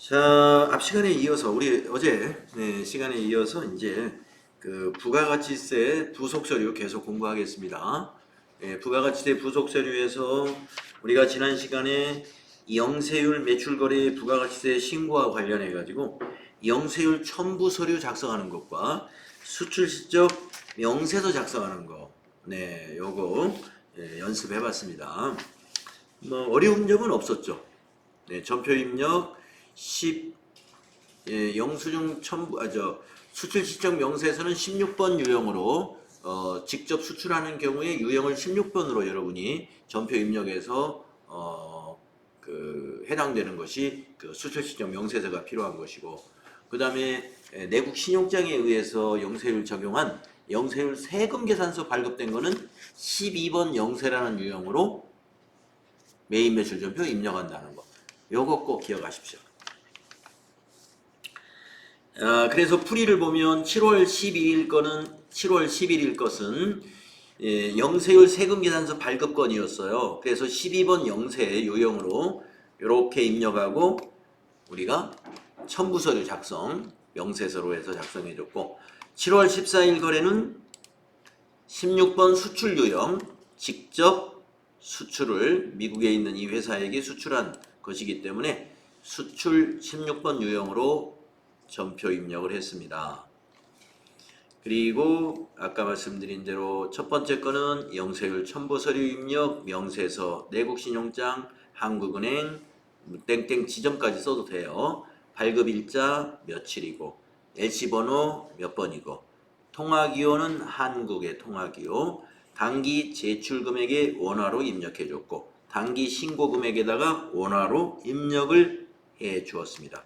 자, 앞 시간에 이어서 우리 어제 시간에 이어서 이제 그 부가가치세 부속서류 계속 공부하겠습니다. 부가가치세 부속서류에서 우리가 지난 시간에 영세율 매출거래 부가가치세 신고와 관련해 가지고 영세율 첨부 서류 작성하는 것과 수출 실적 명세서 작성하는 거, 요거 연습해 봤습니다. 뭐 어려운 점은 없었죠. 전표 입력 10 영수증 첨부 수출 실적 명세서는 16번 유형으로 직접 수출하는 경우에 유형을 16번으로 여러분이 전표 입력해서 해당되는 것이 그 수출 실적 명세서가 필요한 것이고, 그 다음에 내국 신용장에 의해서 영세율 적용한 영세율 세금 계산서 발급된 거는 12번 영세라는 유형으로 메인 매출 전표 입력한다는 거. 요거 꼭 기억하십시오. 그래서 풀이를 보면 7월 11일 것은 영세율 세금 계산서 발급 건이었어요. 그래서 12번 영세 유형으로 이렇게 입력하고 우리가 첨부서류 작성, 명세서로 해서 작성해줬고, 7월 14일 거래는 16번 수출 유형, 직접 수출을 미국에 있는 이 회사에게 수출한 것이기 때문에 수출 16번 유형으로 전표 입력을 했습니다. 그리고 아까 말씀드린 대로 첫 번째 거는 영세율 첨부서류 입력, 명세서, 내국신용장, 한국은행, 땡땡 지점까지 써도 돼요. 발급일자 며칠이고, LC번호 몇 번이고, 통화기호는 한국의 통화기호, 단기 제출금액에 원화로 입력해줬고, 단기 신고금액에다가 원화로 입력을 해 주었습니다.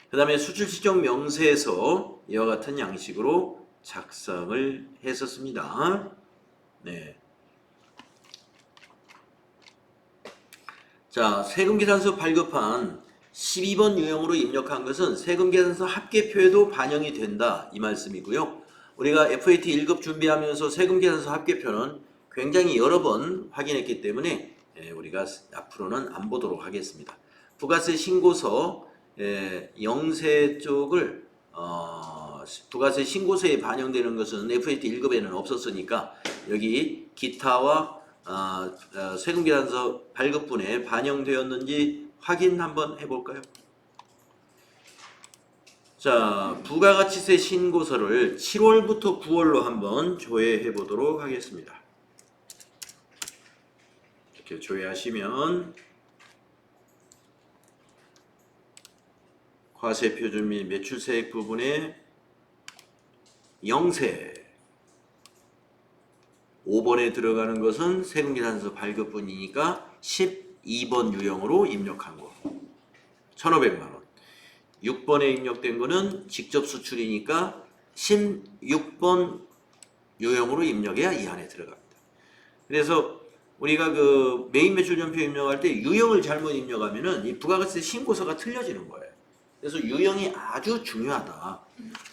그 다음에 수출 실적 명세서 이와 같은 양식으로 작성을 했었습니다. 자, 세금계산서 발급한 12번 유형으로 입력한 것은 세금계산서 합계표에도 반영이 된다, 이 말씀이고요. 우리가 FAT 1급 준비하면서 세금계산서 합계표는 굉장히 여러 번 확인했기 때문에 우리가 앞으로는 안 보도록 하겠습니다. 부가세 신고서 영세 쪽을 부가세 신고서에 반영되는 것은 FAT 1급에는 없었으니까 여기 기타와 세금계산서 발급분에 반영되었는지 확인 한번 해볼까요? 자, 부가가치세 신고서를 7월부터 9월로 한번 조회해 보도록 하겠습니다. 이렇게 조회하시면 과세표준 및 매출세액 부분에 영세 5번에 들어가는 것은 세금계산서 발급분이니까 12번 유형으로 입력한 거 1,500만원. 6번에 입력된 거는 직접 수출이니까 16번 유형으로 입력해야 이 안에 들어갑니다. 그래서 우리가 그 메인 매출 전표 입력할 때 유형을 잘못 입력하면은 이 부가가치세 신고서가 틀려지는 거예요. 그래서 유형이 아주 중요하다.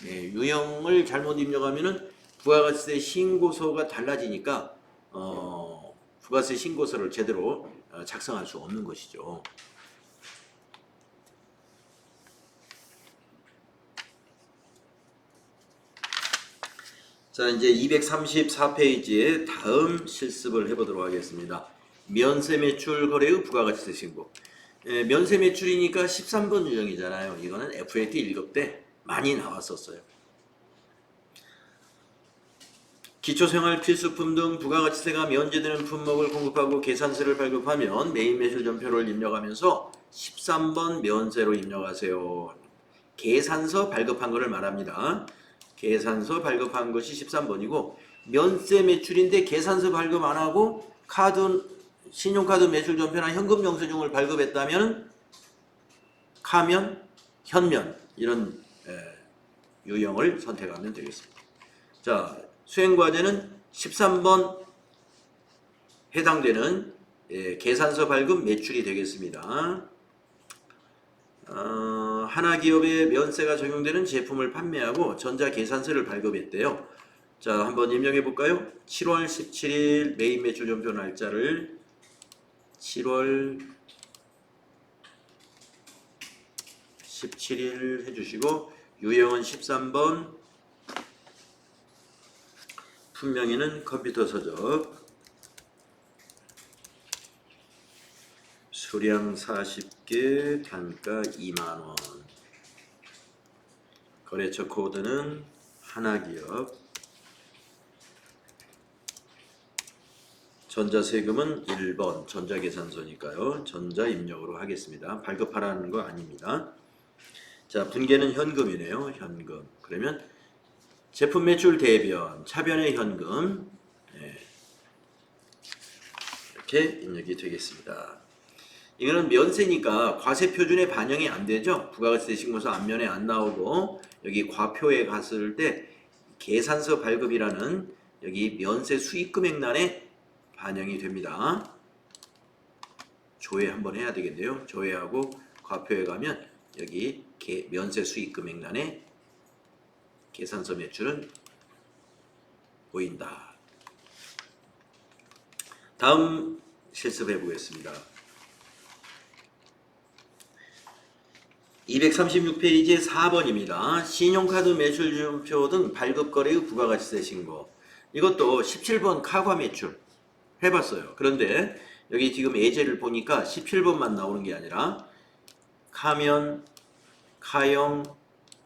유형을 잘못 입력하면은 부가가치세 신고서가 달라지니까 부가세 신고서를 제대로 작성할 수 없는 것이죠. 자, 이제 234페이지에 다음 실습을 해보도록 하겠습니다. 면세 매출 거래의 부가가치세 신고. 면세 매출이니까 13번 유형이잖아요. 이거는 FAT 1급 때 많이 나왔었어요. 기초생활 필수품 등 부가가치세가 면제되는 품목을 공급하고 계산서를 발급하면 메인 매출 전표를 입력하면서 13번 면세로 입력하세요. 계산서 발급한 것을 말합니다. 계산서 발급한 것이 13번이고, 면세 매출인데 계산서 발급 안 하고 신용카드 매출 전표나 현금 영수증을 발급했다면 카면, 현면 이런 유형을 선택하면 되겠습니다. 자, 수행과제는 13번 해당되는 계산서 발급 매출이 되겠습니다. 하나기업에 면세가 적용되는 제품을 판매하고 전자계산서를 발급했대요. 자, 한번 입력해 볼까요? 7월 17일 메인 매출 전표 날짜를 7월 17일 해주시고 유형은 13번, 품명의는 컴퓨터 서적, 수량 40개, 단가 2만원, 거래처 코드는 하나기업, 전자세금은 1번, 전자계산서니까요. 전자입력으로 하겠습니다. 발급하라는 거 아닙니다. 자, 분계는 현금이네요. 현금. 그러면 제품 매출 대변, 차변의 현금, 이렇게 입력이 되겠습니다. 이거는 면세니까 과세 표준에 반영이 안 되죠. 부가가치세 신고서 앞면에 안 나오고 여기 과표에 갔을 때 계산서 발급이라는 여기 면세 수익금액란에 반영이 됩니다. 조회 한번 해야 되겠네요. 조회하고 과표에 가면 여기 면세 수익금액란에 계산서 매출은 보인다. 다음 실습해 보겠습니다. 236페이지의 4번입니다. 신용카드 매출준표 등 발급거래의 부가가치세 신고. 이것도 17번 카과 매출 해봤어요. 그런데 여기 지금 예제를 보니까 17번만 나오는 게 아니라 카면, 카형,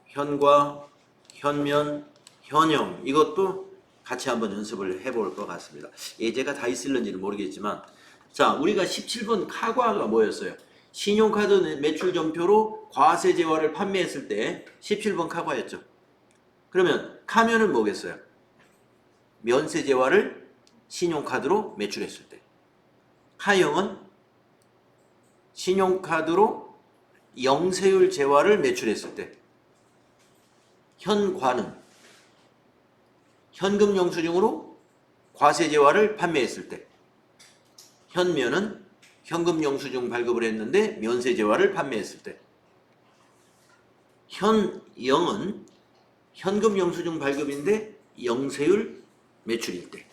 현과, 현면, 현형 이것도 같이 한번 연습을 해볼 것 같습니다. 예제가 다 있을는지는 모르겠지만 자, 우리가 17번 카과가 뭐였어요? 신용카드 매출 전표로 과세제화를 판매했을 때 17번 카과였죠. 그러면 카면은 뭐겠어요? 면세제화를 신용카드로 매출했을 때. 카형은 신용카드로 영세율 제화를 매출했을 때. 현과는 현금 영수증으로 과세제화를 판매했을 때. 현면은 현금 영수증 발급을 했는데 면세제화를 판매했을 때. 현영은 현금 영수증 발급인데 영세율 매출일 때.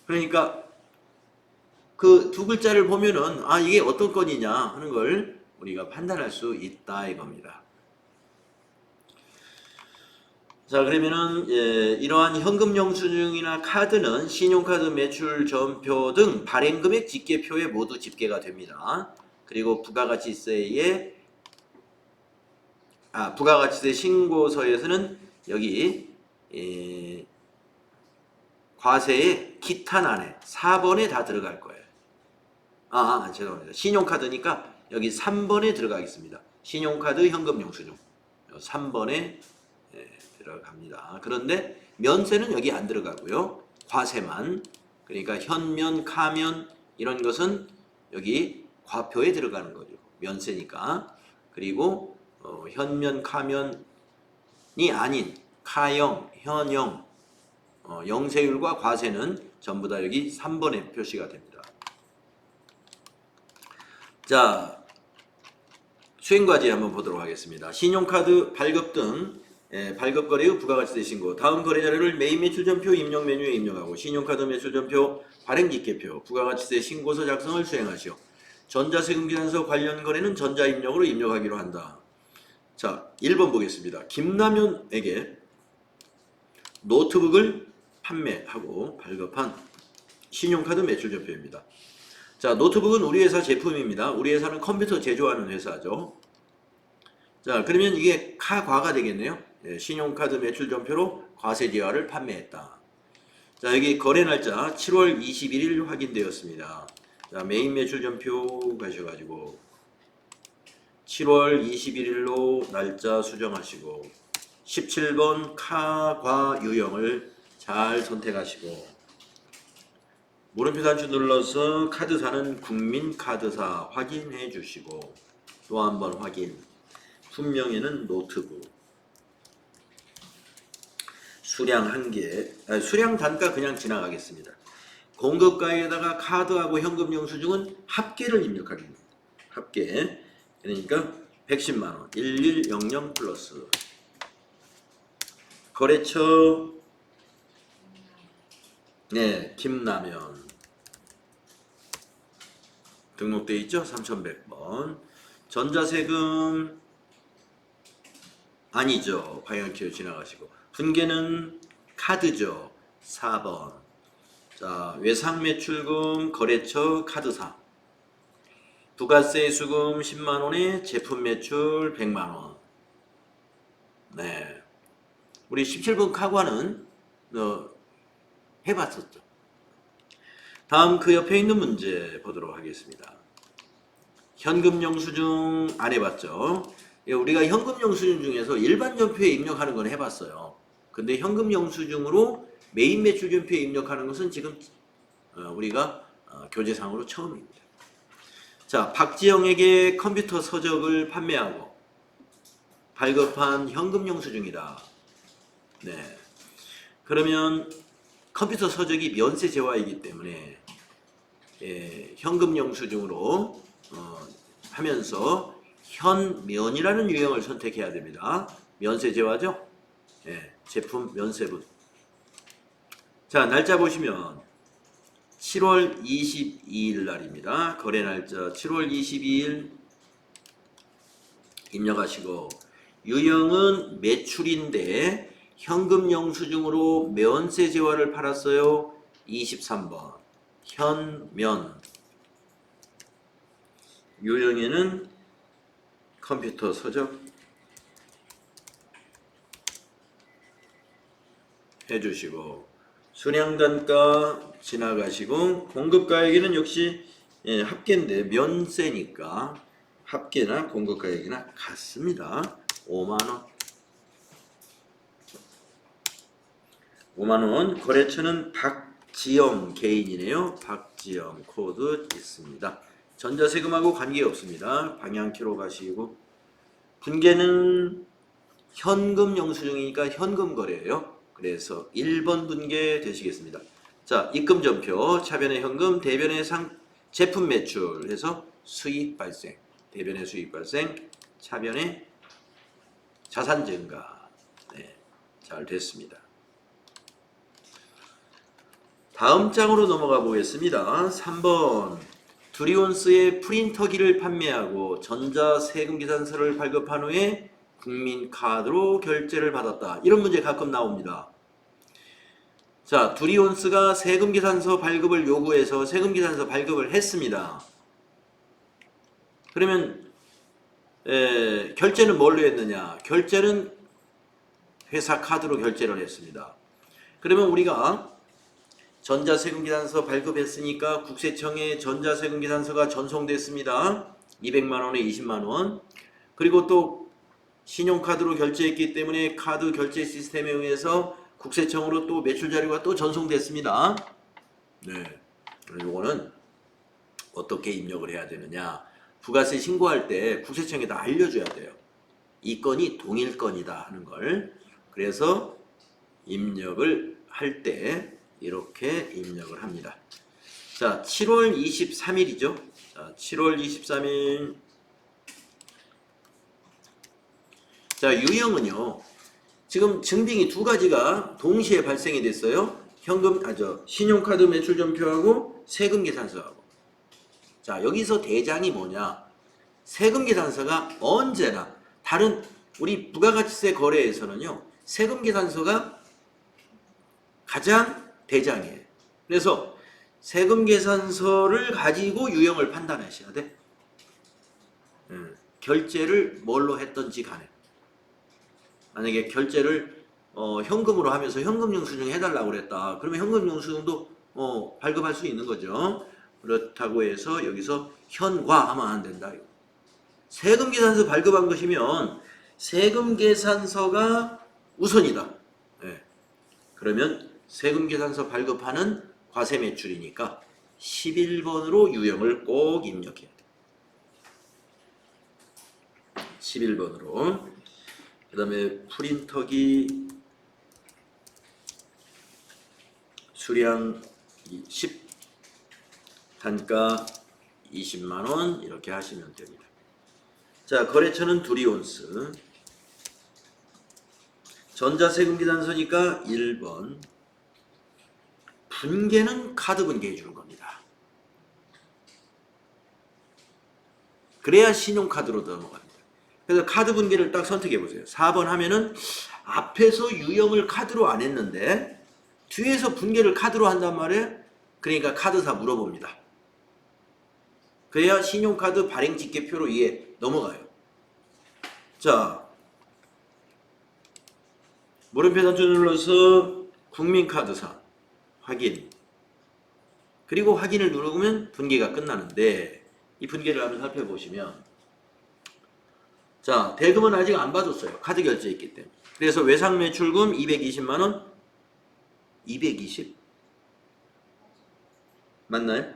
그러니까 그 두 글자를 보면은 아 이게 어떤 건이냐 하는 걸 우리가 판단할 수 있다 이겁니다. 자, 그러면은 이러한 현금 영수증이나 카드는 신용카드 매출 전표 등 발행금액 집계표에 모두 집계가 됩니다. 그리고 부가가치세 신고서에서는 여기 과세의 기탄안에 4번에 다 들어갈 거예요. 죄송합니다. 신용카드니까 여기 3번에 들어가겠습니다. 신용카드 현금 영수증 3번에 들어갑니다. 그런데 면세는 여기 안 들어가고요. 과세만. 그러니까 현면, 카면 이런 것은 여기 과표에 들어가는 거죠. 면세니까. 그리고 현면, 카면이 아닌 카형, 현형, 영세율과 과세는 전부 다 여기 3번에 표시가 됩니다. 자, 수행과제 한번 보도록 하겠습니다. 신용카드 발급 등 발급거래의 부가가치세 신고. 다음 거래 자료를 메인 매출전표 입력 메뉴에 입력하고 신용카드 매출전표 발행집계표 부가가치세 신고서 작성을 수행하시오. 전자세금계산서 관련 거래는 전자입력으로 입력하기로 한다. 자, 1번 보겠습니다. 김남현에게 노트북을 판매하고 발급한 신용카드 매출전표입니다. 자, 노트북은 우리 회사 제품입니다. 우리 회사는 컴퓨터 제조하는 회사죠. 자, 그러면 이게 카과가 되겠네요. 신용카드 매출전표로 과세제화를 판매했다. 자, 여기 거래 날짜 7월 21일 확인되었습니다. 자, 메인 매출전표 가셔가지고 7월 21일로 날짜 수정하시고 17번 카과 유형을 잘 선택하시고 물음표 단추 눌러서 카드사는 국민카드사 확인해 주시고 또 한번 확인. 품명에는 노트북. 수량 1개. 수량 단가 그냥 지나가겠습니다. 공급가에다가 카드하고 현금 영수증은 합계를 입력하겠습니다. 합계. 그러니까 110만원. 1100 플러스. 거래처 김라면 등록되어 있죠? 3100번. 전자세금 아니죠. 방향키로 지나가시고. 분계는 카드죠. 4번. 자, 외상매출금 거래처 카드사. 부가세 수금 10만원에 제품 매출 100만원. 네. 우리 17번 카과는 해봤었죠. 다음 그 옆에 있는 문제 보도록 하겠습니다. 현금 영수증 안 해봤죠? 우리가 현금 영수증 중에서 일반 연표에 입력하는 건 해봤어요. 근데 현금 영수증으로 메인 매출 전표에 입력하는 것은 지금 우리가 교재상으로 처음입니다. 자, 박지영에게 컴퓨터 서적을 판매하고 발급한 현금 영수증이다. 네. 그러면 컴퓨터 서적이 면세 제화이기 때문에 현금 영수증으로 하면서 현면이라는 유형을 선택해야 됩니다. 면세 제화죠? 제품 면세분. 자, 날짜 보시면 7월 22일 날입니다. 거래 날짜 7월 22일 입력하시고 유형은 매출인데 현금 영수증으로 면세 제화를 팔았어요. 23번 현면. 유형에는 컴퓨터 서적 해주시고 순양단가 지나가시고 공급가액에는 역시 합계인데 면세니까 합계나 공급가액이나 같습니다. 5만원. 5만원. 거래처는 박지영 개인이네요. 박지영 코드 있습니다. 전자세금하고 관계없습니다. 방향키로 가시고 분계는 현금 영수증이니까 현금 거래예요. 그래서 1번 분계 되시겠습니다. 자, 입금 전표, 차변의 현금, 대변의 제품 매출 해서 수익 발생, 대변의 수익 발생, 차변의 자산 증가. 네, 잘 됐습니다. 다음 장으로 넘어가 보겠습니다. 3번 두리온스의 프린터기를 판매하고 전자세금계산서를 발급한 후에 국민카드로 결제를 받았다. 이런 문제 가끔 나옵니다. 자, 두리온스가 세금계산서 발급을 요구해서 세금계산서 발급을 했습니다. 그러면 결제는 뭘로 했느냐? 결제는 회사 카드로 결제를 했습니다. 그러면 우리가 전자세금계산서 발급했으니까 국세청에 전자세금계산서가 전송됐습니다. 200만원에 20만원. 그리고 또 신용카드로 결제했기 때문에 카드 결제 시스템에 의해서 국세청으로 또 매출자료가 또 전송됐습니다. 네. 이거는 어떻게 입력을 해야 되느냐. 부가세 신고할 때 국세청에다 알려줘야 돼요. 이 건이 동일건이다 하는 걸. 그래서 입력을 할 때 이렇게 입력을 합니다. 자, 7월 23일이죠. 자, 7월 23일. 자, 유형은요. 지금 증빙이 두 가지가 동시에 발생이 됐어요. 신용카드 매출 전표하고 세금 계산서하고. 자, 여기서 대장이 뭐냐? 세금 계산서가 언제나 다른 우리 부가가치세 거래에서는요. 세금 계산서가 가장 대장이에요. 그래서 세금 계산서를 가지고 유형을 판단하셔야 돼. 결제를 뭘로 했던지 간에. 만약에 결제를 현금으로 하면서 현금 영수증 해달라고 그랬다. 그러면 현금 영수증도 발급할 수 있는 거죠. 그렇다고 해서 여기서 현과 하면 안 된다. 세금 계산서 발급한 것이면 세금 계산서가 우선이다. 네. 그러면 세금 계산서 발급하는 과세 매출이니까 11번으로 유형을 꼭 입력해야 돼. 11번으로. 그 다음에 프린터기 수량 10 단가 20만원 이렇게 하시면 됩니다. 자, 거래처는 두리온스. 전자세금 계산서니까 1번. 분계는 카드 분계해 주는 겁니다. 그래야 신용카드로 넘어갑니다. 그래서 카드 분기를 딱 선택해 보세요. 4번 하면은 앞에서 유형을 카드로 안 했는데 뒤에서 분기를 카드로 한단 말이에요. 그러니까 카드사 물어봅니다. 그래야 신용카드 발행 직계표로 이해 넘어가요. 자, 물음표 단추 눌러서 국민카드사 확인. 그리고 확인을 누르면 분기가 끝나는데 이 분기를 한번 살펴보시면 자, 대금은 아직 안 받았어요. 카드 결제했기 때문에. 그래서 외상 매출금 220만원 220 맞나요?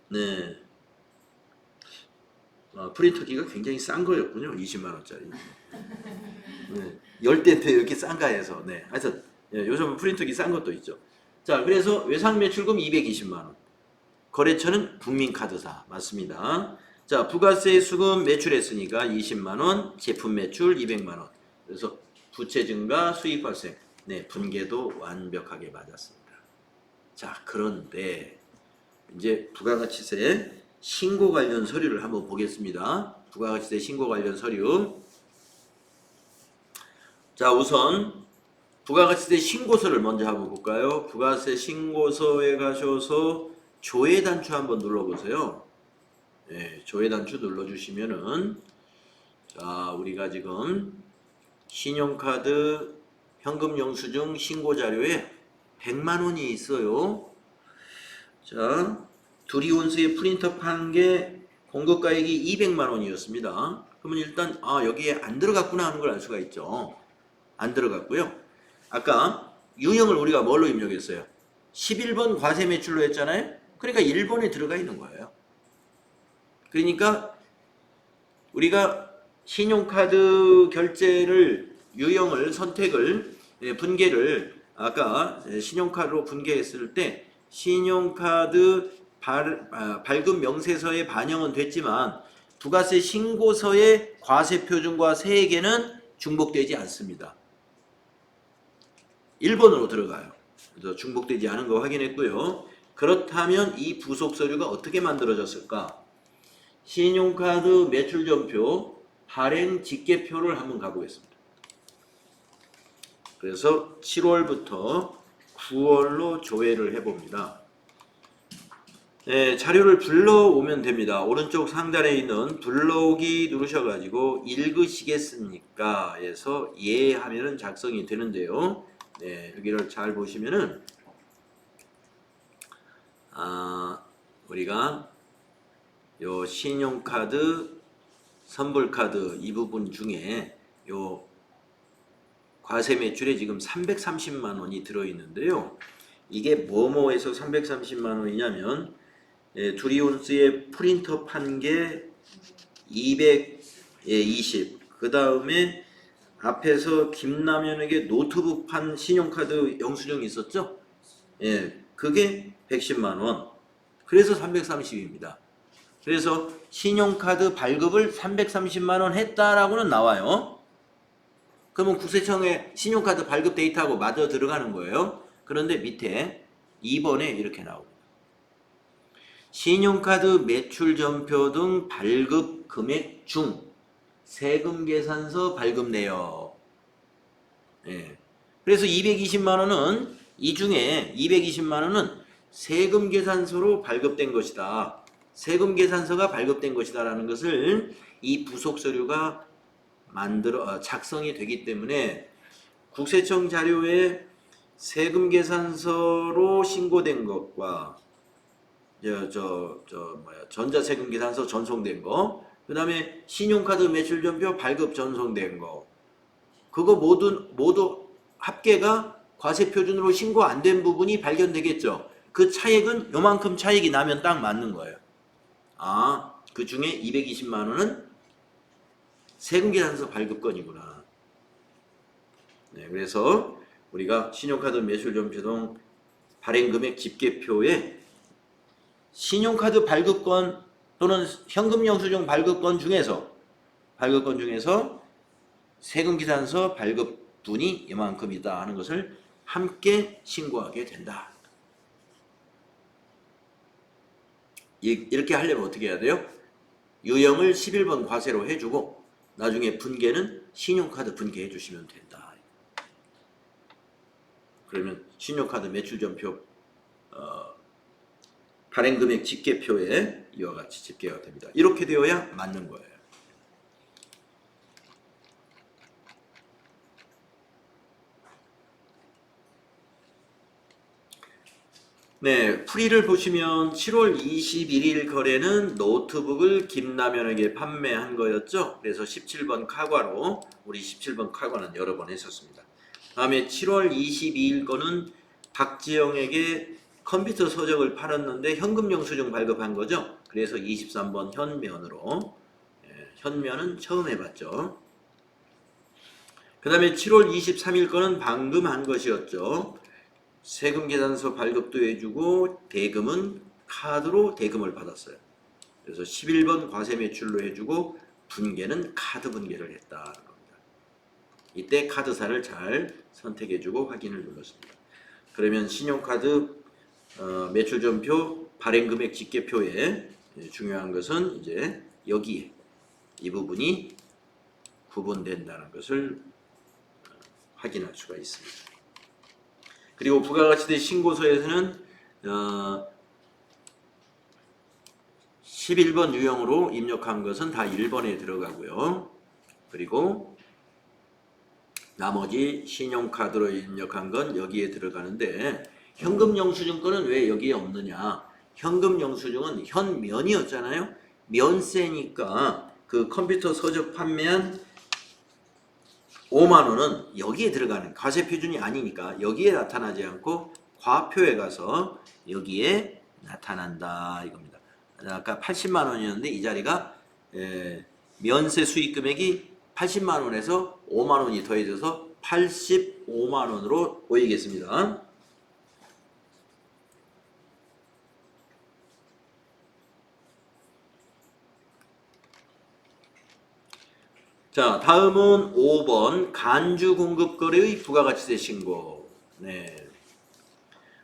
네. 프린터기가 굉장히 싼 거였군요. 20만원짜리. 네. 10대인데 이렇게 싼가 해서. 네. 하여튼 요즘은 프린터기 싼 것도 있죠. 자, 그래서 외상 매출금 220만원. 거래처는 국민카드사. 맞습니다. 자, 부가세 수금 매출했으니까 20만원, 제품 매출 200만원. 그래서 부채 증가, 수익 발생. 네, 분계도 완벽하게 맞았습니다. 자, 그런데 이제 부가가치세 신고 관련 서류를 한번 보겠습니다. 부가가치세 신고 관련 서류. 자, 우선 부가가치세 신고서를 먼저 한번 볼까요? 부가세 신고서에 가셔서 조회단추 한번 눌러보세요. 네, 조회단추 눌러주시면은 자, 우리가 지금 신용카드 현금 영수증 신고 자료에 100만원이 있어요. 자, 두리온스의 프린터 판 게 공급가액이 200만원이었습니다. 그러면 일단 여기에 안 들어갔구나 하는 걸 알 수가 있죠. 안 들어갔고요. 아까 유형을 우리가 뭘로 입력했어요? 11번 과세 매출로 했잖아요. 그러니까 1번에 들어가 있는 거예요. 그러니까 우리가 신용카드 결제를 유형을 선택을 분계를 아까 신용카드로 분계했을 때 신용카드 발급 명세서에 반영은 됐지만 부가세 신고서의 과세 표준과 세액에는 중복되지 않습니다. 1번으로 들어가요. 그래서 중복되지 않은 거 확인했고요. 그렇다면 이 부속 서류가 어떻게 만들어졌을까? 신용카드 매출전표 발행 직계표를 한번 가보겠습니다. 그래서 7월부터 9월로 조회를 해봅니다. 네, 자료를 불러오면 됩니다. 오른쪽 상단에 있는 불러오기 누르셔가지고 읽으시겠습니까? 해서 예 하면은 작성이 되는데요. 네, 여기를 잘 보시면은 우리가 요 신용카드, 선불카드 이 부분 중에 요 과세 매출에 지금 330만 원이 들어있는데요. 이게 뭐뭐에서 330만 원이냐면 두리온스의 프린터 판 게 220, 그 다음에 앞에서 김남현에게 노트북 판 신용카드 영수증이 있었죠? 예, 그게 110만 원. 그래서 330입니다. 그래서 신용카드 발급을 330만 원 했다라고는 나와요. 그러면 국세청에 신용카드 발급 데이터하고 맞아 들어가는 거예요. 그런데 밑에 2번에 이렇게 나옵니다. 신용카드 매출 전표 등 발급 금액 중 세금 계산서 발급 내역. 예. 그래서 220만 원은 이 중에 220만 원은 세금 계산서로 발급된 것이다. 세금 계산서가 발급된 것이다라는 것을 이 부속 서류가 작성이 되기 때문에 국세청 자료에 세금 계산서로 신고된 것과 전자세금 계산서 전송된 거, 그 다음에 신용카드 매출전표 발급 전송된 거, 그거 모두 합계가 과세표준으로 신고 안 된 부분이 발견되겠죠. 그 차액은 요만큼 차익이 나면 딱 맞는 거예요. 그 중에 220만 원은 세금계산서 발급건이구나. 네, 그래서 우리가 신용카드 매출전표 등 발행금액 집계표에 신용카드 발급건 또는 현금영수증 발급건 중에서 세금계산서 발급분이 이만큼이다 하는 것을 함께 신고하게 된다. 이렇게 하려면 어떻게 해야 돼요? 유형을 11번 과세로 해주고 나중에 분계는 신용카드 분계해 주시면 된다. 그러면 신용카드 매출전표 발행금액 집계표에 이와 같이 집계가 됩니다. 이렇게 되어야 맞는 거예요. 네, 풀이를 보시면 7월 21일 거래는 노트북을 김남현에게 판매한 거였죠. 그래서 17번 카과로 우리 17번 카과는 여러 번 했었습니다. 다음에 7월 22일 거는 박지영에게 컴퓨터 서적을 팔았는데 현금 영수증 발급한 거죠. 그래서 23번 현면으로 현면은 처음 해봤죠. 그 다음에 7월 23일 거는 방금 한 것이었죠. 세금계산서 발급도 해주고 대금은 카드로 대금을 받았어요. 그래서 11번 과세매출로 해주고 분계는 카드 분계를 했다는 겁니다. 이때 카드사를 잘 선택해주고 확인을 눌렀습니다. 그러면 신용카드 매출전표 발행금액 집계표에 중요한 것은 이제 여기에 이 부분이 구분된다는 것을 확인할 수가 있습니다. 그리고 부가가치세 신고서에서는 11번 유형으로 입력한 것은 다 1번에 들어가고요. 그리고 나머지 신용카드로 입력한 건 여기에 들어가는데 현금 영수증 거는 왜 여기에 없느냐? 현금 영수증은 현면이었잖아요. 면세니까 그 컴퓨터 서적 판매한 5만 원은 여기에 들어가는 과세 표준이 아니니까 여기에 나타나지 않고 과표에 가서 여기에 나타난다 이겁니다. 아까 80만 원이었는데 이 자리가 면세 수익 금액이 80만 원에서 5만 원이 더해져서 85만 원으로 보이겠습니다. 자, 다음은 5번 간주 공급 거래의 부가가치세 신고. 네.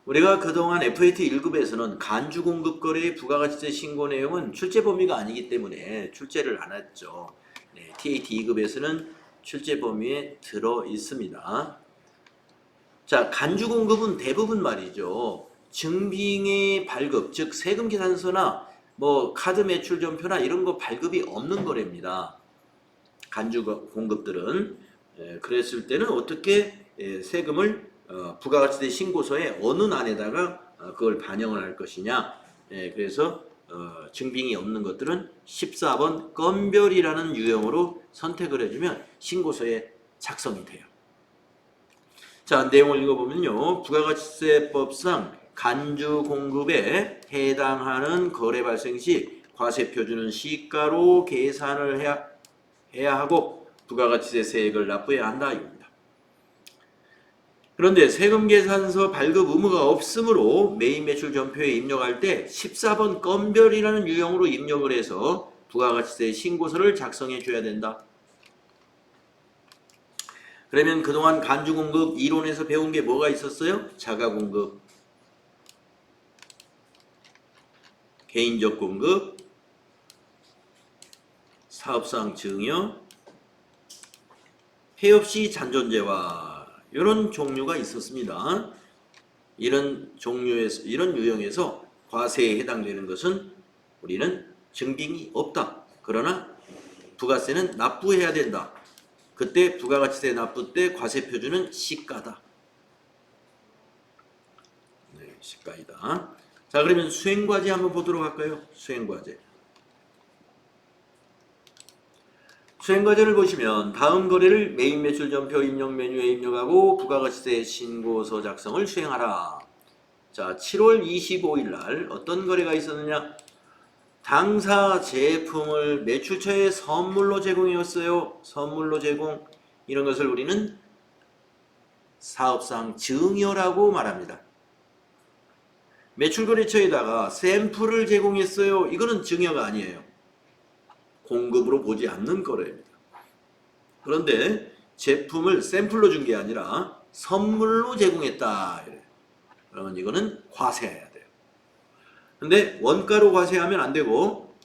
우리가 그동안 FAT 1급에서는 간주 공급 거래의 부가가치세 신고 내용은 출제 범위가 아니기 때문에 출제를 안 했죠. 네, TAT 2급에서는 출제 범위에 들어 있습니다. 자, 간주 공급은 대부분 말이죠. 증빙의 발급, 즉 세금 계산서나 뭐 카드 매출 전표나 이런 거 발급이 없는 거래입니다. 간주 공급들은 그랬을 때는 어떻게 세금을 부가가치세 신고서에 어느 난에다가 그걸 반영을 할 것이냐. 그래서 증빙이 없는 것들은 14번 건별이라는 유형으로 선택을 해주면 신고서에 작성이 돼요. 자, 내용을 읽어보면요. 부가가치세법상 간주 공급에 해당하는 거래 발생 시 과세표준은 시가로 계산을 해야 하고 부가가치세 세액을 납부해야 한다 이겁니다. 그런데 세금계산서 발급 의무가 없으므로 메인 매출 전표에 입력할 때 14번 건별이라는 유형으로 입력을 해서 부가가치세 신고서를 작성해 줘야 된다. 그러면 그동안 간주공급 이론에서 배운 게 뭐가 있었어요? 자가공급, 개인적 공급, 사업상 증여, 폐업 시 잔존재화 이런 종류가 있었습니다. 이런 유형에서 과세에 해당되는 것은 우리는 증빙이 없다. 그러나 부가세는 납부해야 된다. 그때 부가가치세 납부 때 과세 표준은 시가다. 네, 시가이다. 자, 그러면 수행과제 한번 보도록 할까요? 수행과제. 수행과제를 보시면 다음 거래를 메인 매출 전표 입력 메뉴에 입력하고 부가가치세 신고서 작성을 수행하라. 자, 7월 25일 날 어떤 거래가 있었느냐? 당사 제품을 매출처에 선물로 제공했어요. 선물로 제공. 이런 것을 우리는 사업상 증여라고 말합니다. 매출거래처에다가 샘플을 제공했어요. 이거는 증여가 아니에요. 공급으로 보지 않는 거래입니다. 그런데 제품을 샘플로 준 게 아니라 선물로 제공했다. 그러면 이거는 과세해야 돼요. 근데 원가로 과세하면 안 되고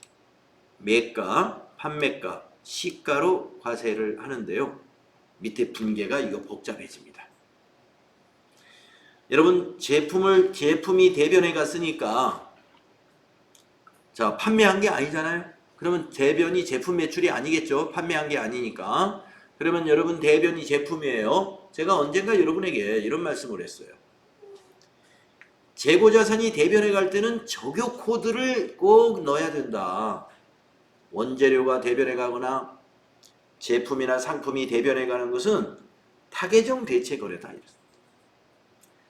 매가, 판매가, 시가로 과세를 하는데요. 밑에 분계가 이거 복잡해집니다. 여러분 제품이 대변에 갔으니까 자 판매한 게 아니잖아요. 그러면 대변이 제품 매출이 아니겠죠. 판매한 게 아니니까. 그러면 여러분 대변이 제품이에요. 제가 언젠가 여러분에게 이런 말씀을 했어요. 재고자산이 대변에 갈 때는 적요 코드를 꼭 넣어야 된다. 원재료가 대변에 가거나 제품이나 상품이 대변에 가는 것은 타계정 대체 거래다.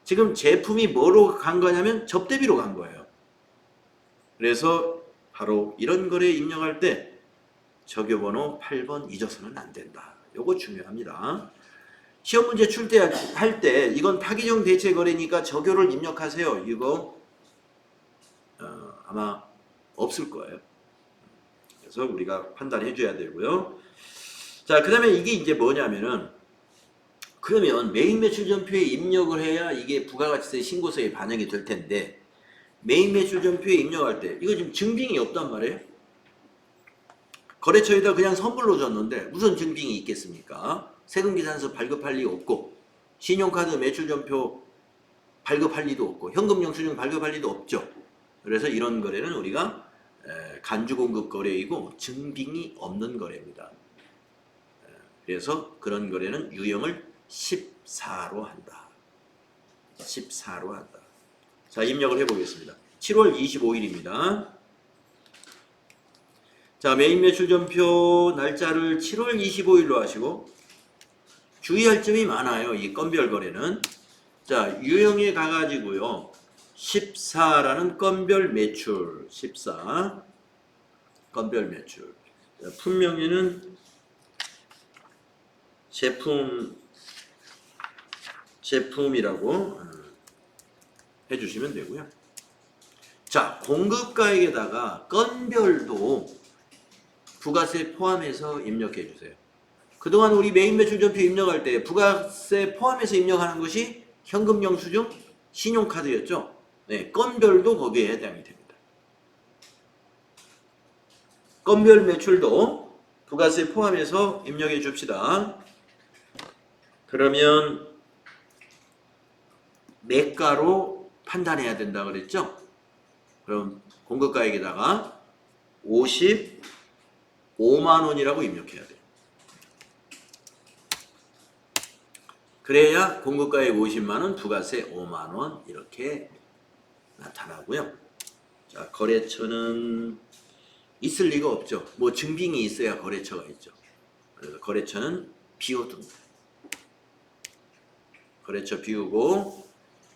지금 제품이 뭐로 간 거냐면 접대비로 간 거예요. 그래서 바로 이런 거래에 입력할 때 적요번호 8번 잊어서는 안 된다. 요거 중요합니다. 시험 문제 출제할 때 이건 타계정 대체 거래니까 적요를 입력하세요. 이거 아마 없을 거예요. 그래서 우리가 판단해 줘야 되고요. 자, 그 다음에 이게 이제 뭐냐면은 그러면 메인 매출 전표에 입력을 해야 이게 부가가치세 신고서에 반영이 될 텐데 메인 매출 전표에 입력할 때 이거 지금 증빙이 없단 말이에요. 거래처에다 그냥 선불로 줬는데 무슨 증빙이 있겠습니까? 세금계산서 발급할 리 없고 신용카드 매출 전표 발급할 리도 없고 현금 영수증 발급할 리도 없죠. 그래서 이런 거래는 우리가 간주공급 거래이고 증빙이 없는 거래입니다. 그래서 그런 거래는 유형을 14로 한다. 14로 한다. 자, 입력을 해보겠습니다. 7월 25일입니다. 자, 메인 매출 전표 날짜를 7월 25일로 하시고 주의할 점이 많아요. 이 건별 거래는. 자, 유형에 가가지고요. 14라는 건별 매출. 14. 건별 매출. 자, 품명에는 제품이라고 해주시면 되고요. 자, 공급가액에다가 건별도 부가세 포함해서 입력해 주세요. 그동안 우리 메인 매출 전표 입력할 때 부가세 포함해서 입력하는 것이 현금 영수증, 신용카드였죠. 네, 건별도 거기에 해당이 됩니다. 건별 매출도 부가세 포함해서 입력해 줍시다. 그러면 매가로 판단해야 된다 그랬죠? 그럼 공급가액에다가 55만 원이라고 입력해야 돼요. 그래야 공급가액 50만 원, 부가세 5만 원 이렇게 나타나고요. 자, 거래처는 있을 리가 없죠. 뭐 증빙이 있어야 거래처가 있죠. 그래서 거래처는 비워둡니다. 거래처 비우고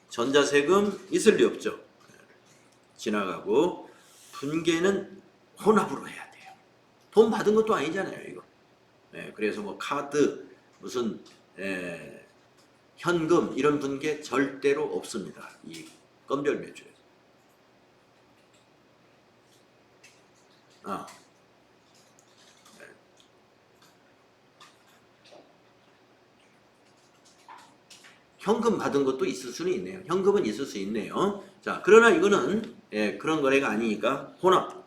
전자세금 있을 리 없죠. 지나가고 분계는 혼합으로 해야 돼요. 돈 받은 것도 아니잖아요, 이거. 그래서 뭐 카드, 무슨 현금 이런 분계 절대로 없습니다. 이 건별 매출에서. 현금 받은 것도 있을 수는 있네요. 현금은 있을 수 있네요. 자, 그러나 이거는 그런 거래가 아니니까 혼합.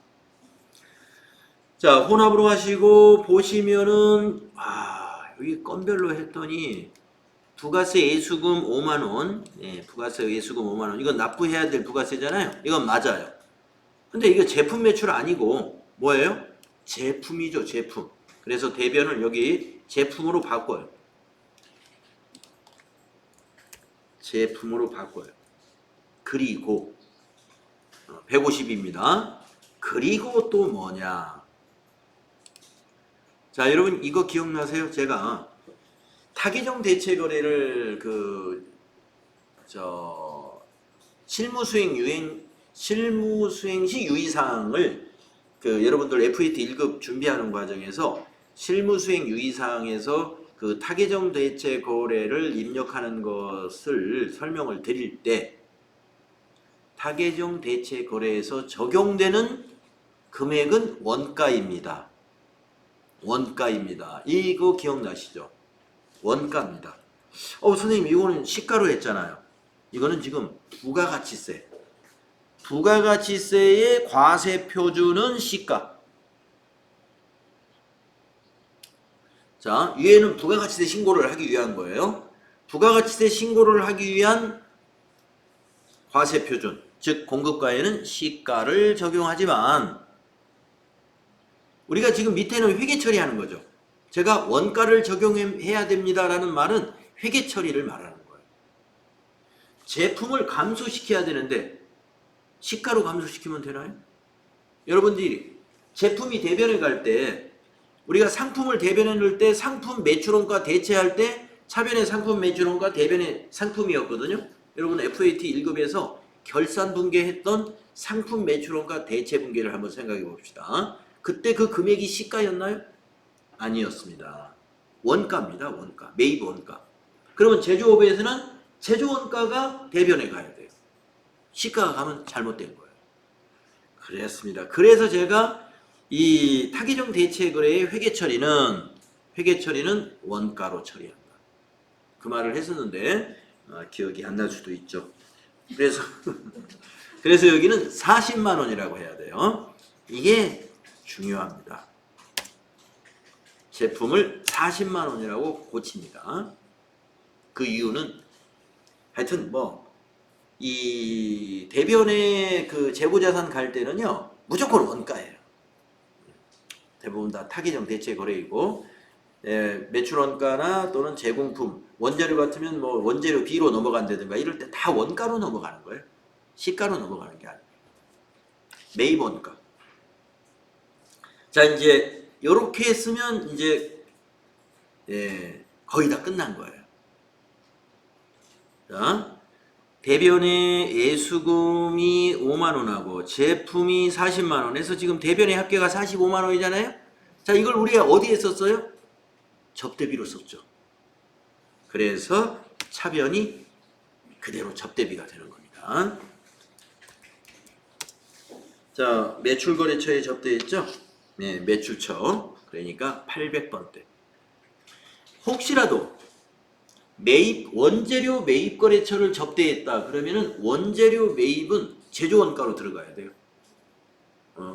자, 혼합으로 하시고 보시면은 여기 건별로 했더니 부가세 예수금 5만 원, 부가세 예수금 5만 원. 이건 납부해야 될 부가세잖아요. 이건 맞아요. 근데 이거 제품 매출 아니고 뭐예요? 제품이죠, 제품. 그래서 대변을 여기 제품으로 바꿔요. 제품으로 바꿔요. 그리고 150입니다. 그리고 또 뭐냐? 자, 여러분 이거 기억나세요? 제가 타계정 대체 거래를 실무 수행 시 유의사항을 여러분들 FAT 1급 준비하는 과정에서 실무 수행 유의사항에서 타계정 대체 거래를 입력하는 것을 설명을 드릴 때 타계정 대체 거래에서 적용되는 금액은 원가입니다. 원가입니다. 이거 기억나시죠? 원가입니다. 선생님 이거는 시가로 했잖아요. 이거는 지금 부가가치세. 부가가치세의 과세 표준은 시가. 자, 위에는 부가가치세 신고를 하기 위한 거예요. 부가가치세 신고를 하기 위한 과세표준, 즉 공급가에는 시가를 적용하지만 우리가 지금 밑에는 회계 처리하는 거죠. 제가 원가를 적용해야 됩니다라는 말은 회계 처리를 말하는 거예요. 제품을 감소시켜야 되는데 시가로 감소시키면 되나요? 여러분들이 제품이 대변에 갈 때 우리가 상품을 대변에 넣을 때 상품 매출원가 대체할 때 차변의 상품 매출원가 대변의 상품이었거든요. 여러분 FAT 1급에서 결산 분계했던 상품 매출원가 대체 분계를 한번 생각해 봅시다. 그때 그 금액이 시가였나요? 아니었습니다. 원가입니다. 원가. 매입 원가. 그러면 제조업에서는 제조 원가가 대변에 가야 돼요. 시가가 가면 잘못된 거예요. 그랬습니다. 그래서 제가 이 타기종 대체 거래의 회계 처리는 원가로 처리한다. 그 말을 했었는데 기억이 안 날 수도 있죠. 그래서 그래서 여기는 40만 원이라고 해야 돼요. 이게 중요합니다. 제품을 40만 원이라고 고칩니다. 그 이유는 하여튼 이 대변에 그 재고자산 갈 때는요 무조건 원가예요. 대부분 다 타기정 대체 거래이고 매출 원가나 또는 제공품 원재료 같으면 뭐 원재료 B로 넘어간다든가 이럴 때 다 원가로 넘어가는 거예요. 시가로 넘어가는 게 아니에요. 매입 원가. 자 이제 요렇게 쓰면 이제 거의 다 끝난 거예요. 자 대변의 예수금이 5만원하고 제품이 40만원에서 지금 대변의 합계가 45만원이잖아요. 자 이걸 우리가 어디에 썼어요? 접대비로 썼죠. 그래서 차변이 그대로 접대비가 되는 겁니다. 자 매출거래처에 접대했죠. 네, 매출처. 그러니까 800번대. 혹시라도 원재료 매입거래처를 접대했다 그러면은 원재료 매입은 제조원가로 들어가야 돼요.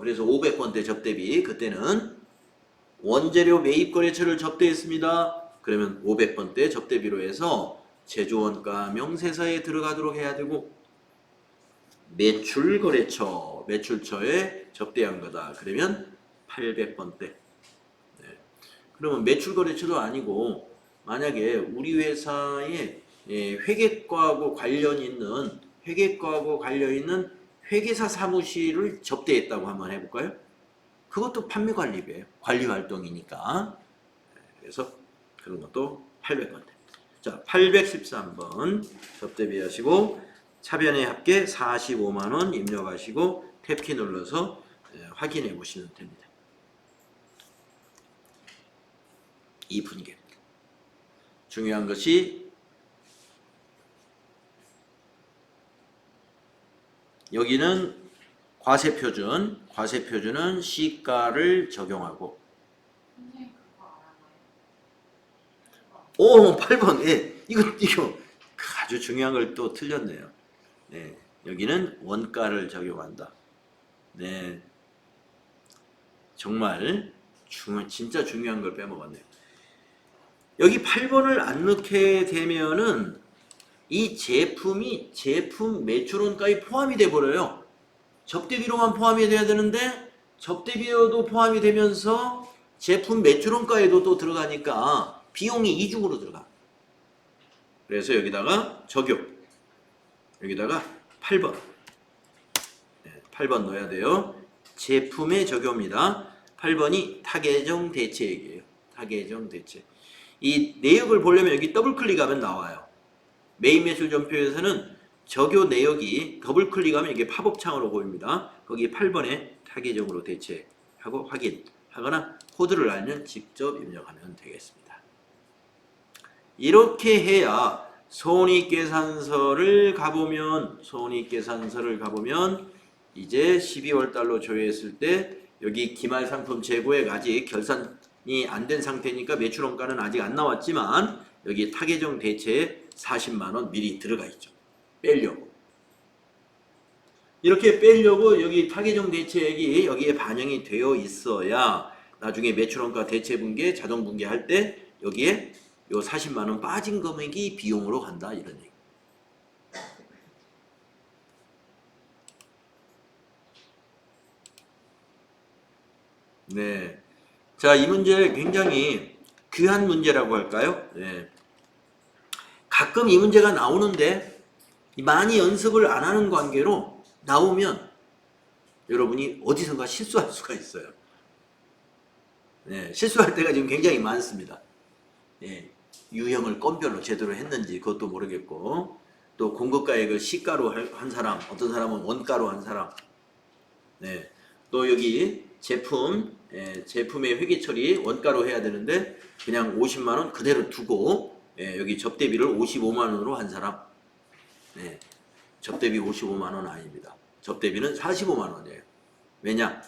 그래서 500번대 접대비 그때는 원재료 매입거래처를 접대했습니다. 그러면 500번대 접대비로 해서 제조원가 명세서에 들어가도록 해야 되고 매출처에 접대한 거다. 그러면 800번대. 네. 그러면 매출거래처도 아니고 만약에 우리 회사의 회계과하고 관련 있는 회계사 사무실을 접대했다고 한번 해볼까요? 그것도 판매관리비예요. 관리활동이니까. 그래서 그런 것도 800번대. 자, 813번 접대비 하시고 차변의 합계 45만원 입력하시고 탭키 눌러서 확인해 보시면 됩니다. 2분계. 중요한 것이 여기는 과세표준은 시가를 적용하고 8번 이거 아주 중요한 걸 또 틀렸네요. 네, 여기는 원가를 적용한다. 네, 정말 진짜 중요한 걸 빼먹었네요. 여기 8번을 안 넣게 되면은 이 제품이 제품 매출원가에 포함이 돼 버려요. 접대비로만 포함이 돼야 되는데 접대비로도 포함이 되면서 제품 매출원가에도 또 들어가니까 비용이 이중으로 들어가. 그래서 여기다가 적용. 여기다가 8번. 8번 넣어야 돼요. 제품의 적용입니다. 8번이 타계정 대체 얘기예요. 타계정 대체. 이 내역을 보려면 여기 더블 클릭하면 나와요. 메인 매출 전표에서는 적용 내역이 더블 클릭하면 이게 팝업 창으로 보입니다. 거기 8번에 타계정으로 대체하고 확인하거나 코드를 알면 직접 입력하면 되겠습니다. 이렇게 해야 손익계산서를 가보면 이제 12월 달로 조회했을 때 여기 기말 상품 재고액 아직 결산이 안 된 상태니까 매출원가는 아직 안 나왔지만 여기 타계정 대체에 40만원 미리 들어가 있죠. 빼려고. 이렇게 빼려고 여기 타계정 대체액이 여기에 반영이 되어 있어야 나중에 매출원가 대체분계, 자동분계 할 때 여기에 요 40만 원 빠진 금액이 비용으로 간다 이런 얘기. 네. 자, 이 문제 굉장히 귀한 문제라고 할까요? 네. 가끔 이 문제가 나오는데 많이 연습을 안 하는 관계로 나오면 여러분이 어디선가 실수할 수가 있어요. 네, 실수할 때가 지금 굉장히 많습니다. 네, 유형을 건별로 제대로 했는지 그것도 모르겠고, 또 공급가액을 시가로 한 사람, 어떤 사람은 원가로 한 사람, 네, 또 여기 제품, 제품의 회계 처리 원가로 해야 되는데 그냥 50만 원 그대로 두고 여기 접대비를 55만 원으로 한 사람, 네, 접대비 55만 원 아닙니다. 접대비는 45만 원이에요. 왜냐?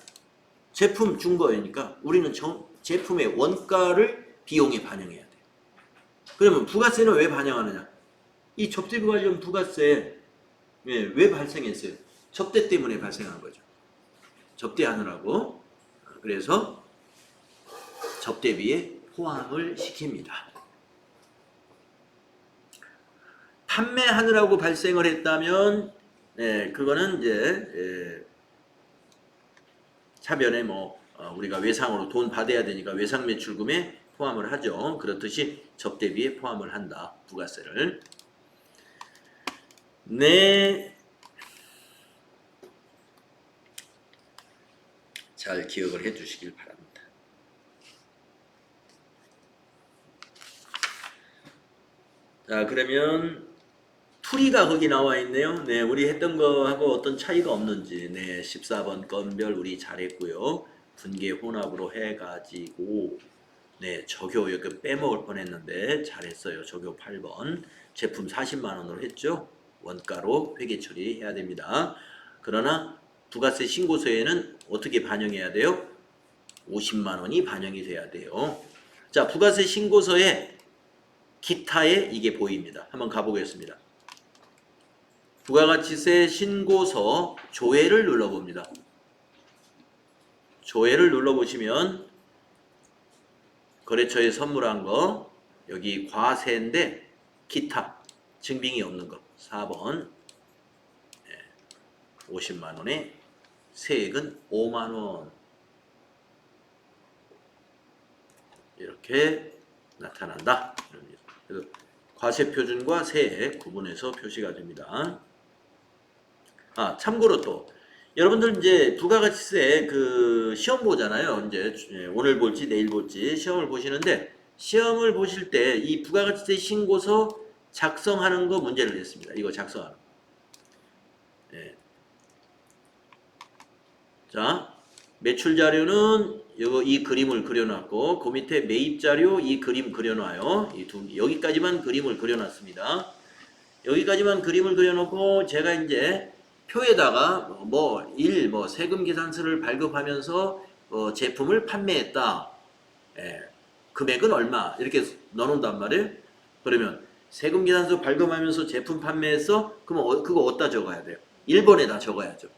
제품 준 거니까 우리는 제품의 원가를 비용에 반영해야 돼. 그러면 부가세는 왜 반영하느냐? 이 접대비 관련 부가세 왜 발생했어요? 접대 때문에 발생한 거죠. 접대하느라고. 그래서 접대비에 포함을 시킵니다. 판매하느라고 발생을 했다면 그거는 이제 차변에 우리가 외상으로 돈 받아야 되니까 외상 매출금에 포함을 하죠. 그렇듯이 접대비에 포함을 한다. 부가세를. 네. 잘 기억을 해 주시길 바랍니다. 자, 그러면 풀이가 거기 나와 있네요. 네, 우리 했던 거하고 어떤 차이가 없는지. 네, 14번 건별 우리 잘했고요. 분계 혼합으로 해가지고 네, 적요 여기 빼먹을 뻔했는데 잘했어요. 적요 8번. 제품 40만 원으로 했죠. 원가로 회계 처리해야 됩니다. 그러나 부가세 신고서에는 어떻게 반영해야 돼요? 50만 원이 반영이 돼야 돼요. 자, 부가세 신고서에 기타에 이게 보입니다. 한번 가보겠습니다. 부가가치세 신고서 조회를 눌러봅니다. 조회를 눌러보시면 거래처에 선물한 거 여기 과세인데 기타 증빙이 없는 거 4번 50만 원에 세액은 5만 원 이렇게 나타난다. 그래서 과세표준과 세액 구분해서 표시가 됩니다. 참고로 또 여러분들 이제 부가가치세 그 시험 보잖아요. 이제 오늘 볼지 내일 볼지 시험을 보시는데 시험을 보실 때 이 부가가치세 신고서 작성하는 거 문제를 냈습니다. 이거 작성하는 거. 네. 자, 매출 자료는 이 그림을 그려놨고 그 밑에 매입 자료 이 그림 그려놔요. 여기까지만 그림을 그려놨습니다. 여기까지만 그림을 그려놓고 제가 이제 표에다가 세금 계산서를 발급하면서 제품을 판매했다. 금액은 얼마 이렇게 넣어놓는단 말이에요. 그러면 세금 계산서 발급하면서 제품 판매했어? 그러면 그거 어디다 적어야 돼요? 1번에다 적어야죠.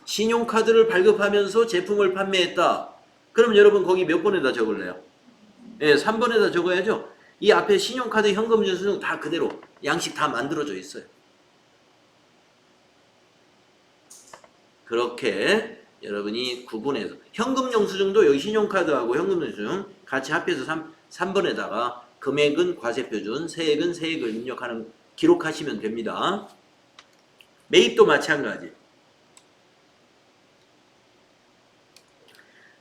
신용카드를 발급하면서 제품을 판매했다. 그럼 여러분 거기 몇 번에다 적을래요? 3번에다 적어야죠. 이 앞에 신용카드, 현금 영수증 다 그대로 양식 다 만들어져 있어요. 그렇게 여러분이 구분해서 현금 영수증도 여기 신용카드하고 현금 영수증 같이 합해서 3번에다가 금액은 과세표준, 세액은 세액을 입력하는 기록하시면 됩니다. 매입도 마찬가지.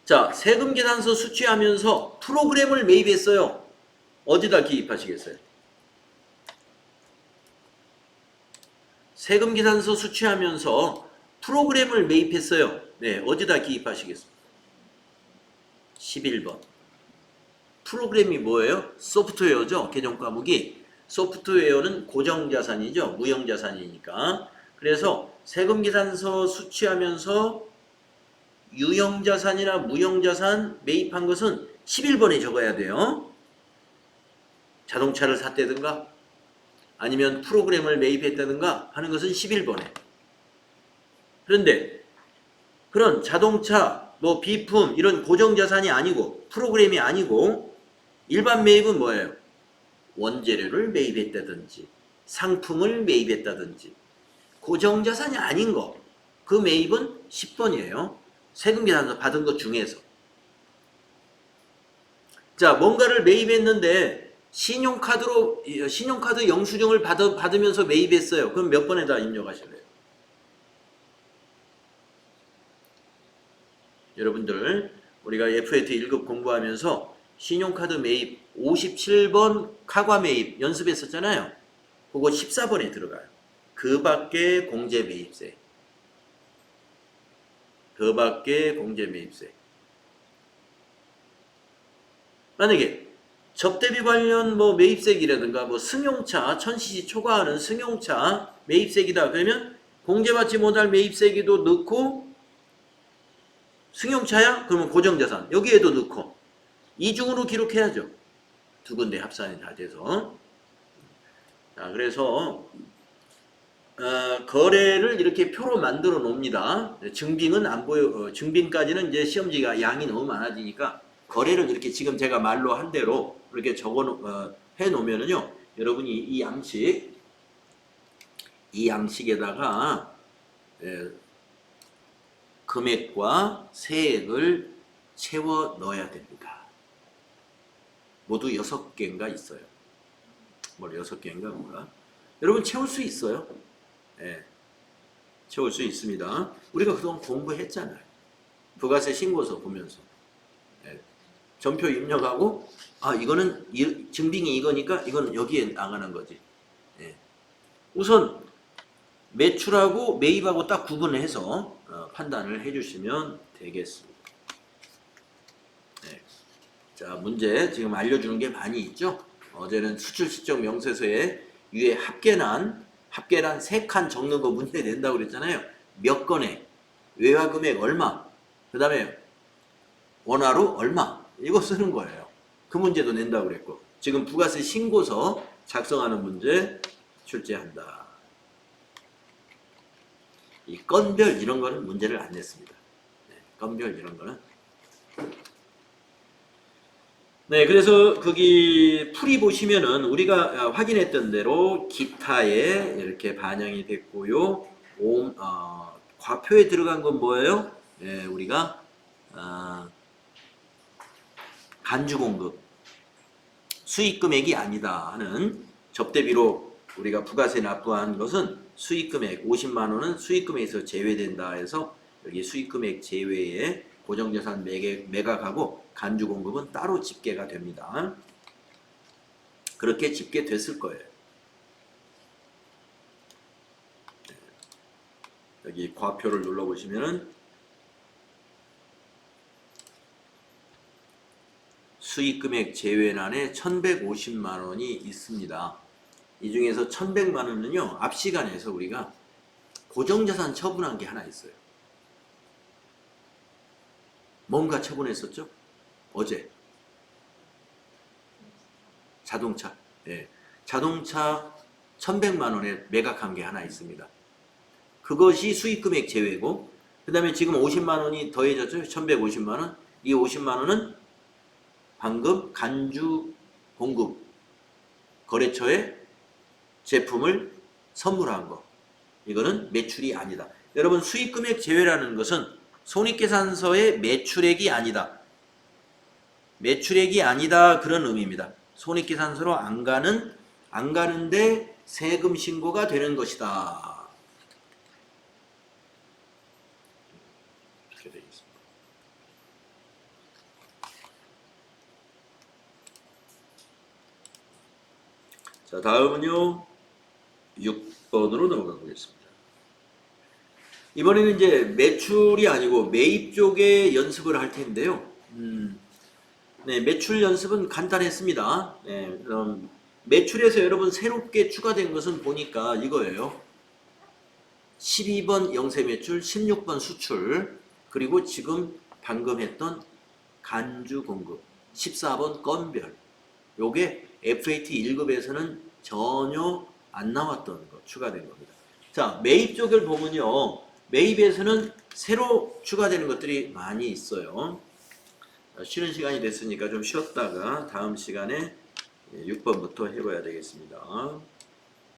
자, 세금 계산서 수취하면서 프로그램을 매입했어요. 어디다 기입하시겠어요? 세금 계산서 수취하면서 프로그램을 매입했어요. 네, 어디다 기입하시겠어요? 11번. 프로그램이 뭐예요? 소프트웨어죠. 개정 과목이. 소프트웨어는 고정자산이죠. 무형자산이니까. 그래서 세금 계산서 수취하면서 유형자산이나 무형자산 매입한 것은 11번에 적어야 돼요. 자동차를 샀다든가 아니면 프로그램을 매입했다든가 하는 것은 11번에. 그런데 그런 자동차, 뭐 비품 이런 고정자산이 아니고 프로그램이 아니고 일반 매입은 뭐예요? 원재료를 매입했다든지 상품을 매입했다든지 고정자산이 아닌 거, 그 매입은 10번이에요. 세금계산서 받은 것 중에서. 자, 뭔가를 매입했는데 신용카드 영수증을 받으면서 매입했어요. 그럼 몇 번에다 입력하실래요? 여러분들 우리가 FAT 1급 공부하면서 신용카드 매입 57번 카과 매입 연습했었잖아요. 그거 14번에 들어가요. 그 밖에 공제 매입세. 그 밖에 공제 매입세. 만약에 접대비 관련 뭐 매입세기라든가 뭐 승용차, 1000cc 초과하는 승용차 매입세기다. 그러면 공제받지 못할 매입세기도 넣고 승용차야? 그러면 고정자산 여기에도 넣고 이중으로 기록해야죠. 두 군데 합산이 다 돼서. 자, 그래서 거래를 이렇게 표로 만들어 놓습니다. 증빙은 안 보여. 증빙까지는 이제 시험지가 양이 너무 많아지니까 거래를 이렇게 지금 제가 말로 한 대로 이렇게 해 놓으면은요, 여러분이 이 양식에다가 금액과 세액을 채워 넣어야 됩니다. 모두 6개인가 있어요. 뭘 6개인가 뭐가? 여러분 채울 수 있어요. 예, 채울 수 있습니다. 우리가 그동안 공부했잖아요. 부가세 신고서 보면서. 예, 전표 입력하고, 이거는 증빙이 이거니까 이건 여기에 나가는 거지. 예. 우선 매출하고 매입하고 딱 구분을 해서 판단을 해주시면 되겠습니다. 네. 자, 문제 지금 알려주는 게 많이 있죠. 어제는 수출실적 명세서에 위에 합계란 3칸 적는 거 문제 낸다고 그랬잖아요. 몇 건에 외화금액 얼마, 그 다음에 원화로 얼마, 이거 쓰는 거예요. 그 문제도 낸다고 그랬고, 지금 부가세 신고서 작성하는 문제 출제한다. 이 건별 이런 거는 문제를 안 냈습니다. 네, 건별 이런 거는. 네, 그래서 거기 풀이 보시면은 우리가 확인했던 대로 기타에 이렇게 반영이 됐고요. 과표에 들어간 건 뭐예요? 네, 우리가 간주 공급 수익 금액이 아니다 하는 접대비로 우리가 부가세 납부한 것은 수익 금액 50만 원은 수익 금액에서 제외된다 해서 여기 수익 금액 제외에 고정자산 매각하고 간주 공급은 따로 집계가 됩니다. 그렇게 집계됐을 거예요. 여기 과표를 눌러보시면은 수익금액 제외란에 1150만 원이 있습니다. 이 중에서 1100만 원은요, 앞 시간에서 우리가 고정자산 처분한 게 하나 있어요. 뭔가 처분했었죠? 어제. 자동차. 예. 자동차 1100만 원에 매각한 게 하나 있습니다. 그것이 수익금액 제외고, 그 다음에 지금 50만 원이 더해졌죠? 1150만 원. 이 50만 원은 방금 간주 공급 거래처에 제품을 선물한 거. 이거는 매출이 아니다. 여러분, 수익금액 제외라는 것은 손익계산서의 매출액이 아니다. 매출액이 아니다, 그런 의미입니다. 손익계산서로 안 가는데 세금 신고가 되는 것이다. 이렇게 되어 있습니다. 자, 다음은요, 6번으로 넘어가 보겠습니다. 이번에는 이제 매출이 아니고 매입 쪽에 연습을 할 텐데요. 네, 매출 연습은 간단했습니다. 네, 그럼 매출에서 여러분 새롭게 추가된 것은 보니까 이거예요. 12번 영세 매출, 16번 수출, 그리고 지금 방금 했던 간주 공급, 14번 건별. 요게 FAT 1급에서는 전혀 안 나왔던 거 추가된 겁니다. 자, 매입 쪽을 보면요. 매입에서는 새로 추가되는 것들이 많이 있어요. 쉬는 시간이 됐으니까 좀 쉬었다가 다음 시간에 6번부터 해봐야 되겠습니다.